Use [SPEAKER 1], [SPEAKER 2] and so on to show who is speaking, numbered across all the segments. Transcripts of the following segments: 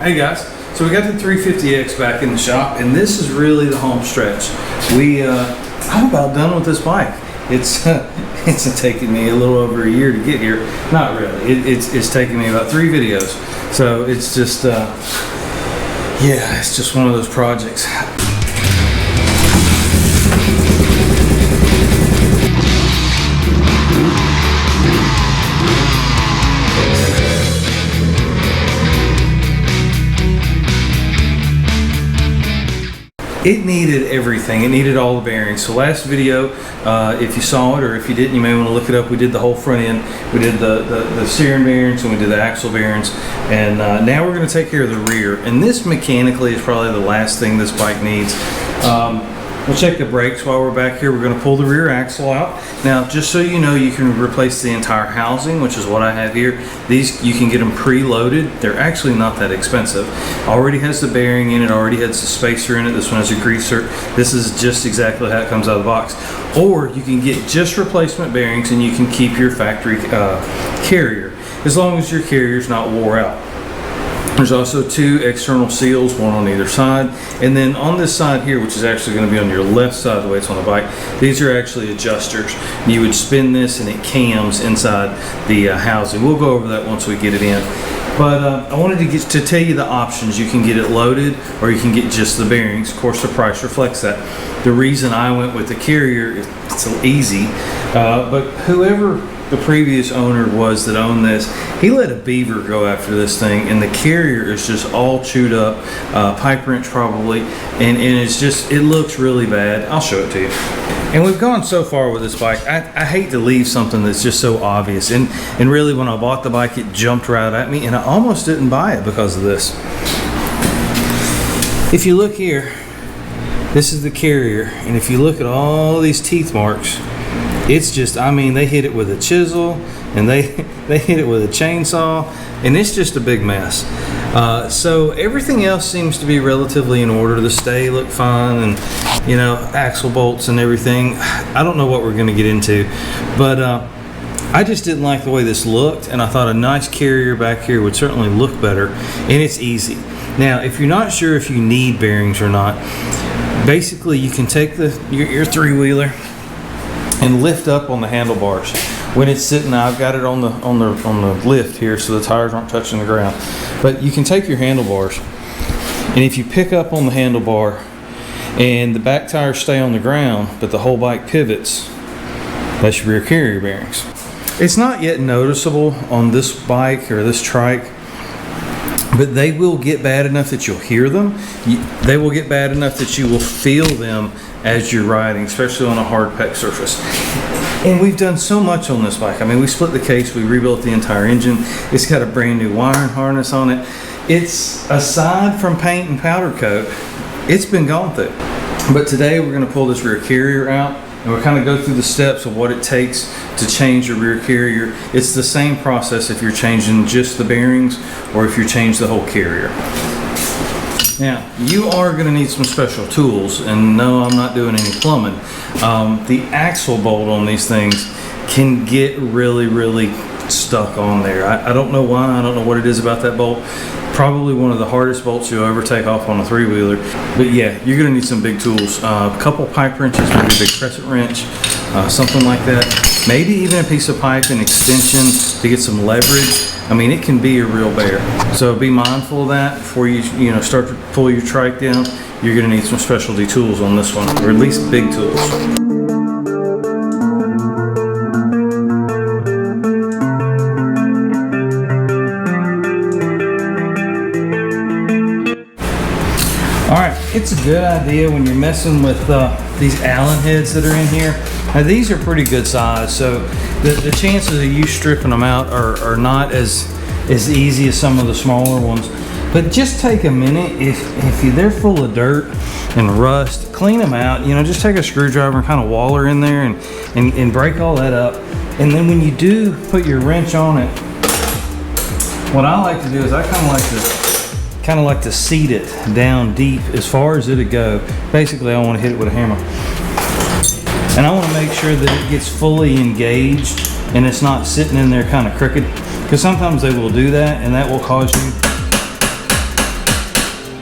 [SPEAKER 1] Hey guys, so we got the 350X back in the shop, and this is really the home stretch. I'm about done with this bike. It's taken me a little over a year to get here. Not really. It's taken me about 3 videos. So it's just, yeah, it's just one of those projects. It needed everything. It needed all the bearings. So last video, if you saw it or if you didn't, you may want to look it up. We did the whole front end. We did the steering bearings and we did the axle bearings. And now we're going to take care of the rear. And this mechanically is probably the last thing this bike needs. We'll check the brakes while we're back here. We're going to pull the rear axle out. Now, just so you know, you can replace the entire housing, which is what I have here. These, you can get them pre-loaded. They're actually not that expensive. Already has the bearing in it, already has the spacer in it. This one has a greaser. This is just exactly how it comes out of the box. Or you can get just replacement bearings and you can keep your factory carrier, as long as your carrier's not wore out. There's also 2 external seals, one on either side. And then on this side here, which is actually going to be on your left side the way it's on the bike, these are actually adjusters. You would spin this and it cams inside the housing. We'll go over that once we get it in. But I wanted to tell you the options. You can get it loaded or you can get just the bearings. Of course, the price reflects that. The reason I went with the carrier, it's so easy, but whoever the previous owner was that owned this, he let a beaver go after this thing, and the carrier is just all chewed up, pipe wrench probably, and it's just, it looks really bad. I'll show it to you. And we've gone so far with this bike. I hate to leave something that's just so obvious, and really when I bought the bike, it jumped right at me, and I almost didn't buy it because of this. If you look here, this is the carrier, and if you look at all these teeth marks, it's just, I mean, they hit it with a chisel and they hit it with a chainsaw, and it's just a big mess. So everything else seems to be relatively in order. The stay look fine, and you know, axle bolts and everything. I don't know what we're going to get into, but I just didn't like the way this looked, and I thought a nice carrier back here would certainly look better, and it's easy. Now, if you're not sure if you need bearings or not, basically you can take your 3-wheeler and lift up on the handlebars. When it's sitting, I've got it on the lift here so the tires aren't touching the ground. But you can take your handlebars, and if you pick up on the handlebar and the back tires stay on the ground but the whole bike pivots, that's your rear carrier bearings. It's not yet noticeable on this bike or this trike, but they will get bad enough that you'll hear them. They will get bad enough that you will feel them as you're riding, especially on a hard pack surface. And we've done so much on this bike. I mean, we split the case, we rebuilt the entire engine. It's got a brand new wiring harness on it. It's, aside from paint and powder coat, it's been gone through. But today we're gonna pull this rear carrier out, and we'll kind of go through the steps of what it takes to change your rear carrier. It's the same process if you're changing just the bearings or if you change the whole carrier. Now, you are going to need some special tools, and no, I'm not doing any plumbing. The axle bolt on these things can get really stuck on there. I don't know why, I don't know what it is about that bolt. Probably one of the hardest bolts you'll ever take off on a 3-wheeler. But yeah, you're going to need some big tools. A couple pipe wrenches, maybe a big crescent wrench, something like that. Maybe even a piece of pipe and extension to get some leverage. I mean, it can be a real bear. So be mindful of that before you start to pull your trike down. You're going to need some specialty tools on this one, or at least big tools. It's a good idea when you're messing with these Allen heads that are in here. Now these are pretty good size, so the chances of you stripping them out are not as easy as some of the smaller ones. But just take a minute, if they're full of dirt and rust, clean them out. You know, just take a screwdriver and kind of waller in there and break all that up. And then when you do put your wrench on it, what I like to do is I kind of like to seat it down deep as far as it'll go. Basically, I want to hit it with a hammer. And I want to make sure that it gets fully engaged and it's not sitting in there kind of crooked, because sometimes they will do that, and that will cause you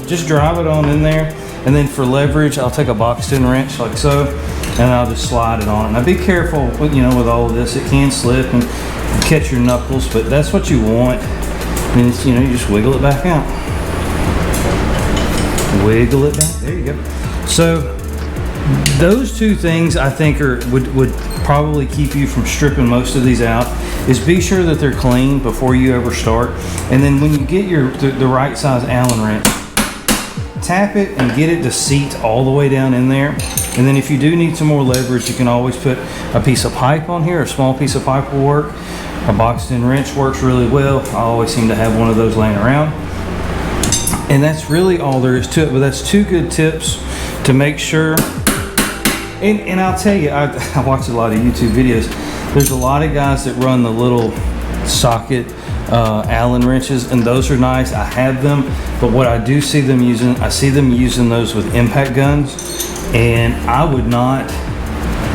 [SPEAKER 1] just drive it on in there, and then for leverage, I'll take a boxed-in wrench like so, and I'll just slide it on. Now be careful, you know, with all of this. It can slip and catch your knuckles, but that's what you want. And it's, you know, you just wiggle it back out. Wiggle it back. There you go. So those two things I think would probably keep you from stripping most of these out. Is be sure that they're clean before you ever start, and then when you get the right size Allen wrench, tap it and get it to seat all the way down in there. And then if you do need some more leverage, you can always put a piece of pipe on here. A small piece of pipe will work. A boxed-in wrench works really well. I always seem to have one of those laying around. And that's really all there is to it. But that's two good tips to make sure. And I'll tell you, I watch a lot of YouTube videos. There's a lot of guys that run the little socket Allen wrenches, and those are nice. I have them, but what I do see them using, I see them using those with impact guns, and I would not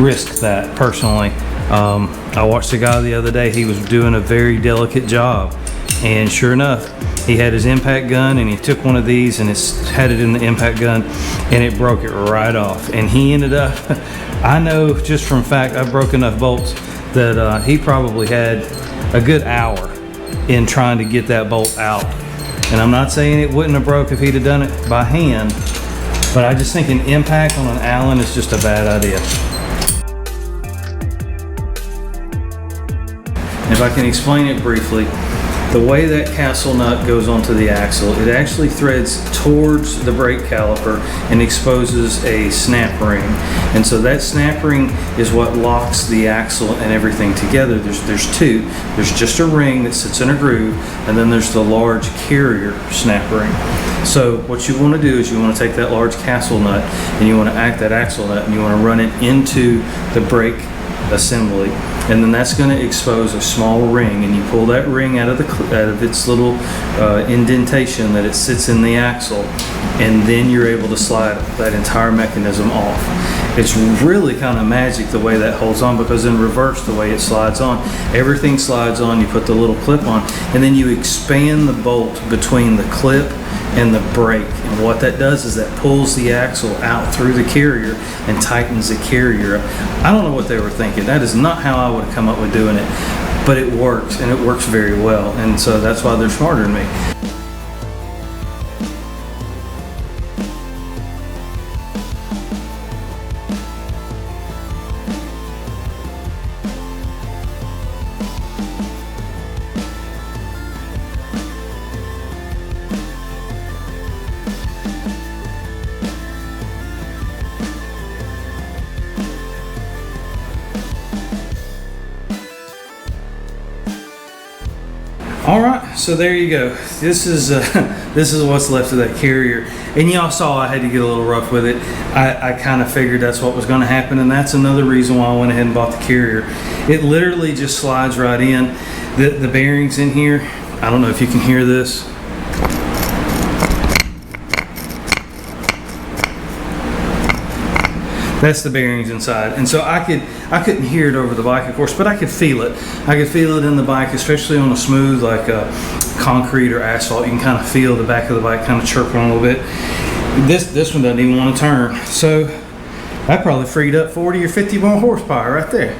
[SPEAKER 1] risk that personally. I watched a guy the other day. He was doing a very delicate job, and sure enough, he had his impact gun, and he took one of these and had it in the impact gun, and it broke it right off. And he ended up, I know just from fact, I broke enough bolts that he probably had a good hour in trying to get that bolt out. And I'm not saying it wouldn't have broke if he'd have done it by hand, but I just think an impact on an Allen is just a bad idea. If I can explain it briefly, the way that castle nut goes onto the axle, it actually threads towards the brake caliper and exposes a snap ring. And so that snap ring is what locks the axle and everything together. There's two. There's just a ring that sits in a groove, and then there's the large carrier snap ring. So what you want to do is you want to take that large castle nut and you want to act that axle nut and you want to run it into the brake assembly, and then that's going to expose a small ring, and you pull that ring out of its little indentation that it sits in the axle, and then you're able to slide that entire mechanism off. It's really kind of magic the way that holds on, because in reverse, the way it slides on, everything slides on. You put the little clip on, and then you expand the bolt between the clip and the brake, and what that does is that pulls the axle out through the carrier and tightens the carrier up. I don't know what they were thinking. That is not how I would have come up with doing it, but it works, and it works very well, and so that's why they're smarter than me. All right, so there you go. This is what's left of that carrier, and y'all saw I had to get a little rough with it. I kind of figured that's what was going to happen, and that's another reason why I went ahead and bought the carrier. It literally just slides right in. The bearings in here, I don't know if you can hear this. That's the bearings inside, and so I couldn't hear it over the bike, of course, but I could feel it. I could feel it in the bike, especially on a smooth like concrete or asphalt. You can kind of feel the back of the bike kind of chirping a little bit. This one doesn't even want to turn, so that probably freed up 40 or 50 more horsepower right there.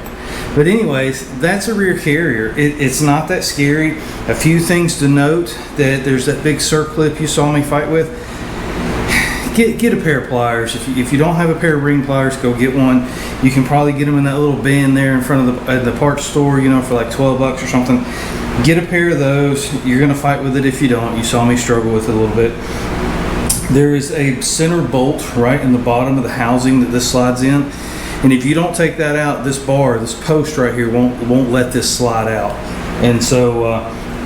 [SPEAKER 1] But anyways, that's a rear carrier. It's not that scary. A few things to note: that there's that big circlip you saw me fight with. Get a pair of pliers. If you don't have a pair of ring pliers, go get one. You can probably get them in that little bin there in front of the parts store, you know, for like 12 bucks or something. Get a pair of those. You're gonna fight with it if you don't. You saw me struggle with it a little bit. There is a center bolt right in the bottom of the housing that this slides in, and if you don't take that out, this bar, this post right here won't let this slide out. And so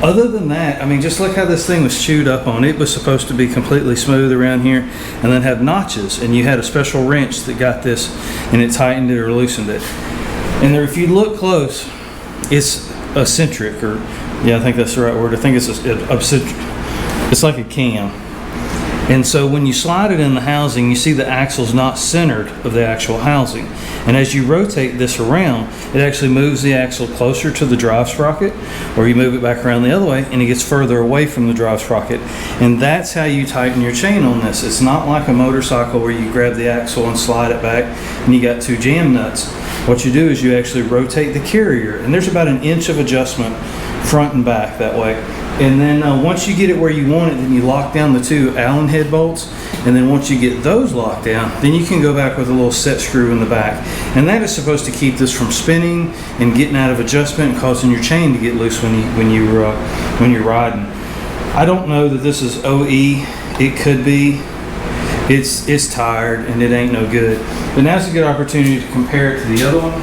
[SPEAKER 1] other than that, I mean, just look how this thing was chewed up on. It was supposed to be completely smooth around here and then have notches, and you had a special wrench that got this and it tightened it or loosened it. And there, if you look close, it's eccentric, or yeah, I think that's the right word. I think it's eccentric. It's like a cam. And so when you slide it in the housing, you see the axle's not centered of the actual housing. And as you rotate this around, it actually moves the axle closer to the drive sprocket, or you move it back around the other way and it gets further away from the drive sprocket. And that's how you tighten your chain on this. It's not like a motorcycle where you grab the axle and slide it back and you got 2 jam nuts. What you do is you actually rotate the carrier, and there's about an inch of adjustment front and back that way. And then once you get it where you want it, then you lock down the 2 Allen head bolts. And then once you get those locked down, then you can go back with a little set screw in the back. And that is supposed to keep this from spinning and getting out of adjustment and causing your chain to get loose when you're riding. I don't know that this is OE. It could be. It's tired and it ain't no good. But now's a good opportunity to compare it to the other one.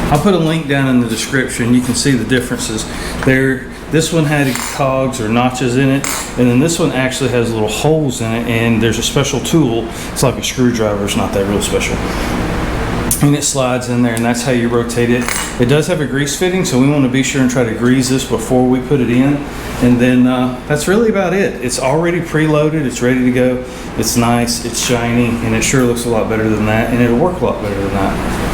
[SPEAKER 1] I'll put a link down in the description. You can see the differences there. This one had cogs or notches in it, and then this one actually has little holes in it, and there's a special tool. It's like a screwdriver. It's not that real special. And it slides in there, and that's how you rotate it. It does have a grease fitting, so we want to be sure and try to grease this before we put it in. And then that's really about it. It's already preloaded. It's ready to go. It's nice. It's shiny, and it sure looks a lot better than that, and it'll work a lot better than that.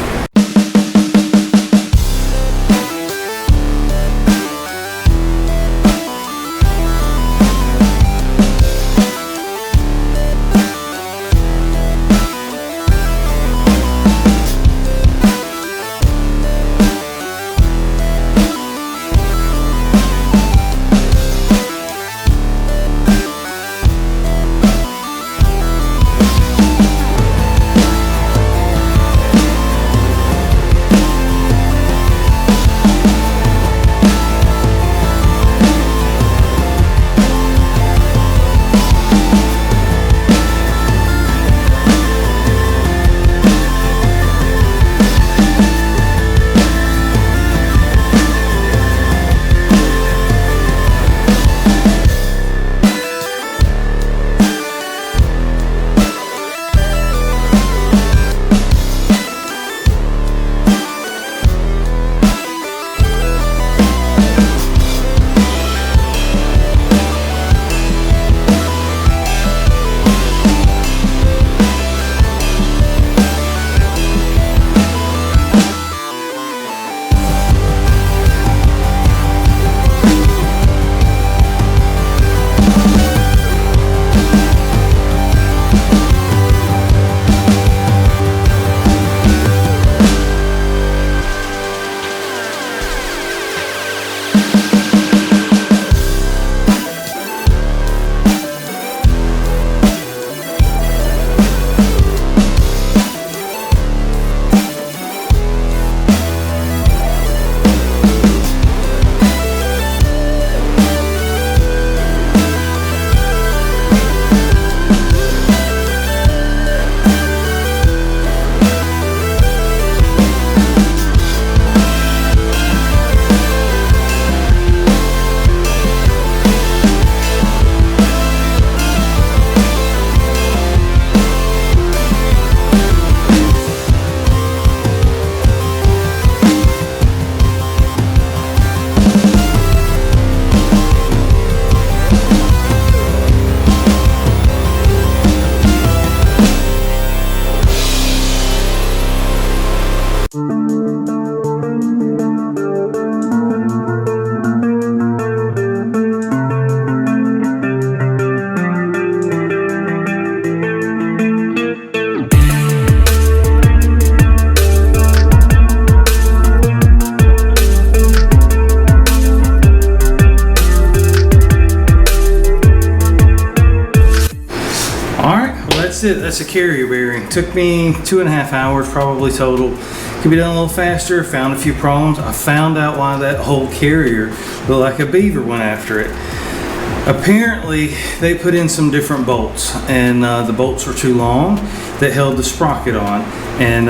[SPEAKER 1] That's it. That's a carrier bearing. Took me 2.5 hours probably total. Could be done a little faster. Found a few problems. I found out why that whole carrier looked like a beaver went after it. Apparently they put in some different bolts, and the bolts were too long that held the sprocket on, and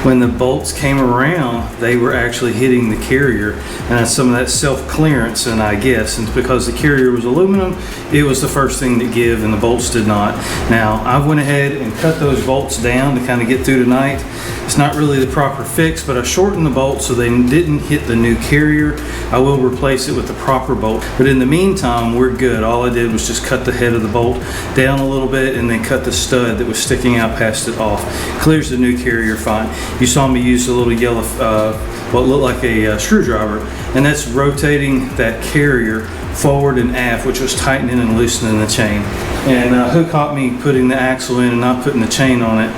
[SPEAKER 1] when the bolts came around, they were actually hitting the carrier, and that's some of that self-clearance, and I guess, and because the carrier was aluminum, it was the first thing to give, and the bolts did not. Now, I went ahead and cut those bolts down to kind of get through tonight. It's not really the proper fix, but I shortened the bolts so they didn't hit the new carrier. I will replace it with the proper bolt, but in the meantime, we're good. All I did was just cut the head of the bolt down a little bit and then cut the stud that was sticking out past it off. Clears the new carrier fine. You saw me use a little yellow, what looked like a screwdriver, and that's rotating that carrier forward and aft, which was tightening and loosening the chain. And who caught me putting the axle in and not putting the chain on it?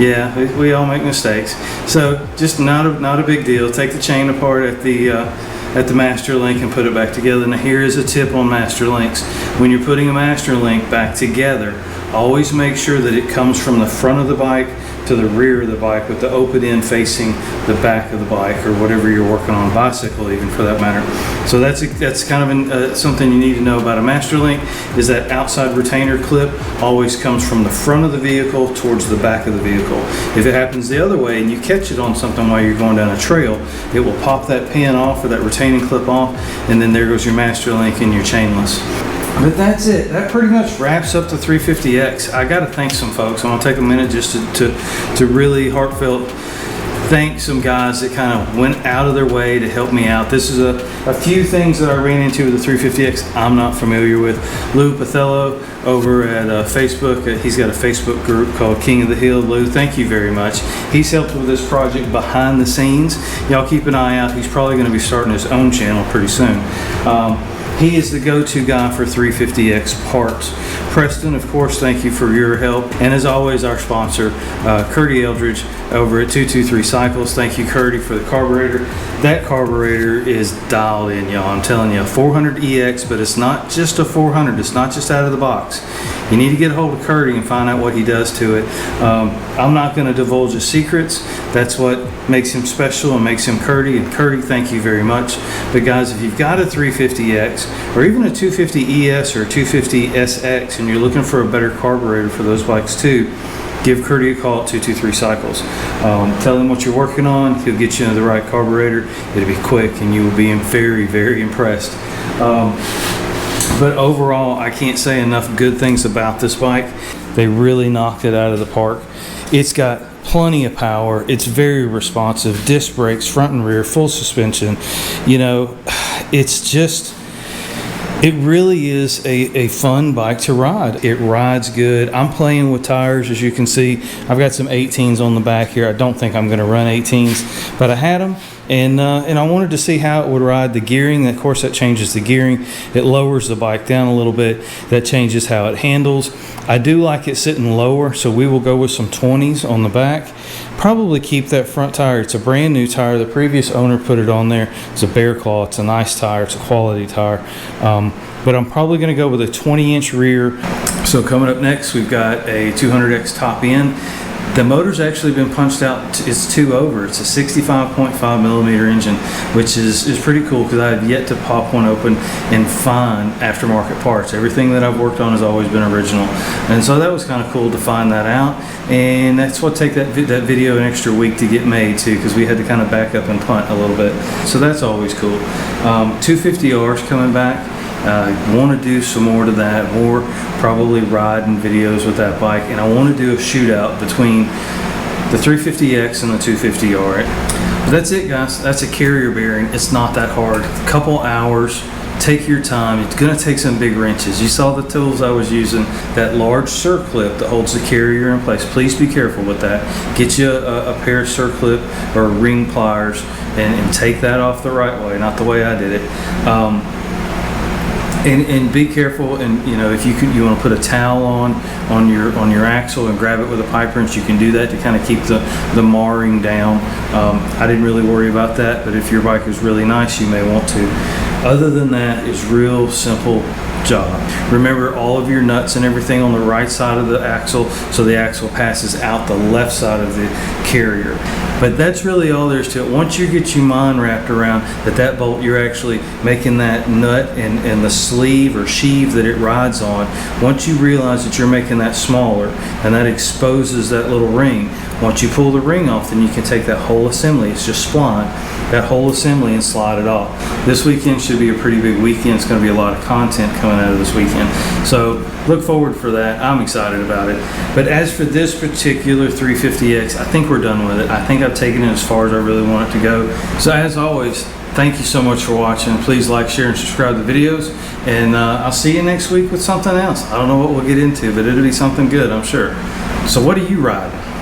[SPEAKER 1] Yeah, we all make mistakes. So just not a big deal. Take the chain apart at the master link and put it back together. Now here is a tip on master links. When you're putting a master link back together, always make sure that it comes from the front of the bike to the rear of the bike, with the open end facing the back of the bike, or whatever you're working on, bicycle even for that matter. So that's kind of something you need to know about a master link, is that outside retainer clip always comes from the front of the vehicle towards the back of the vehicle. If it happens the other way and you catch it on something while you're going down a trail, it will pop that pin off, or that retaining clip off, and then there goes your master link and your chainless. But that's it. That pretty much wraps up the 350X. I got to thank some folks. I'm going to take a minute just to really heartfelt thank some guys that kind of went out of their way to help me out. This is a few things that I ran into with the 350X I'm not familiar with. Lou Pathello over at Facebook. He's got a Facebook group called King of the Hill. Lou, thank you very much. He's helped with this project behind the scenes. Y'all keep an eye out. He's probably going to be starting his own channel pretty soon. He is the go-to guy for 350X parts. Preston, of course, thank you for your help. And as always, our sponsor, Curtie Eldridge over at 223 Cycles. Thank you, Curtie, for the carburetor. That carburetor is dialed in, y'all. I'm telling you, a 400EX, but it's not just a 400. It's not just out of the box. You need to get a hold of Curtie and find out what he does to it. I'm not going to divulge his secrets. That's what makes him special and makes him Curtie. And Curtie, thank you very much. But guys, if you've got a 350X or even a 250ES or a 250SX and you're looking for a better carburetor for those bikes too, give Curtie a call at 223 Cycles. Tell him what you're working on. He'll get you into the right carburetor. It'll be quick and you will be very, very impressed. But overall, I can't say enough good things about this bike. They really knocked it out of the park. It's got plenty of power. It's very responsive. Disc brakes, front and rear, full suspension. You know, it's just, it really is a fun bike to ride. It rides good. I'm playing with tires, as you can see. I've got some 18s on the back here. I don't think I'm going to run 18s, but I had them. And I wanted to see how it would ride. The gearing, of course, that changes the gearing. It lowers the bike down a little bit. That changes how it handles. I do like it sitting lower, so we will go with some 20s on the back. Probably keep that front tire. It's a brand new tire. The previous owner put it on there. It's a Bear Claw. It's a nice tire. It's a quality tire. But I'm probably going to go with a 20-inch rear. So coming up next, we've got a 200X top end. The motor's actually been punched out. It's 2 over. It's a 65.5 millimeter engine, which is pretty cool because I have yet to pop one open and find aftermarket parts. Everything that I've worked on has always been original, and so that was kind of cool to find that out. And that's what take that video an extra week to get made too, because we had to kind of back up and punt a little bit. So that's always cool. 250Rs coming back. Want to do some more to that, more probably riding videos with that bike, and I want to do a shootout between the 350X and the 250R. But that's it, guys. That's a carrier bearing. It's not that hard. A couple hours. Take your time. It's going to take some big wrenches. You saw the tools I was using, that large circlip that holds the carrier in place. Please be careful with that. Get you a pair of circlip or ring pliers and take that off the right way, not the way I did it. And be careful, and you know, if you want to put a towel on your axle and grab it with a pipe wrench, you can do that to kind of keep the marring down. I didn't really worry about that, but if your bike is really nice, you may want to. Other than that, it's real simple job. Remember all of your nuts and everything on the right side of the axle, so the axle passes out the left side of the carrier. But that's really all there is to it. Once you get your mind wrapped around that bolt, you're actually making that nut and the sleeve or sheave that it rides on, once you realize that you're making that smaller and that exposes that little ring, once you pull the ring off, then you can take that whole assembly, it's just spline, that whole assembly and slide it off. This weekend should be a pretty big weekend. It's going to be a lot of content coming out of this weekend. So look forward for that. I'm excited about it. But as for this particular 350X, I think we're done with it. I think I've taken it as far as I really want it to go. So as always, thank you so much for watching. Please like, share, and subscribe to the videos. And I'll see you next week with something else. I don't know what we'll get into, but it'll be something good, I'm sure. So what are you riding?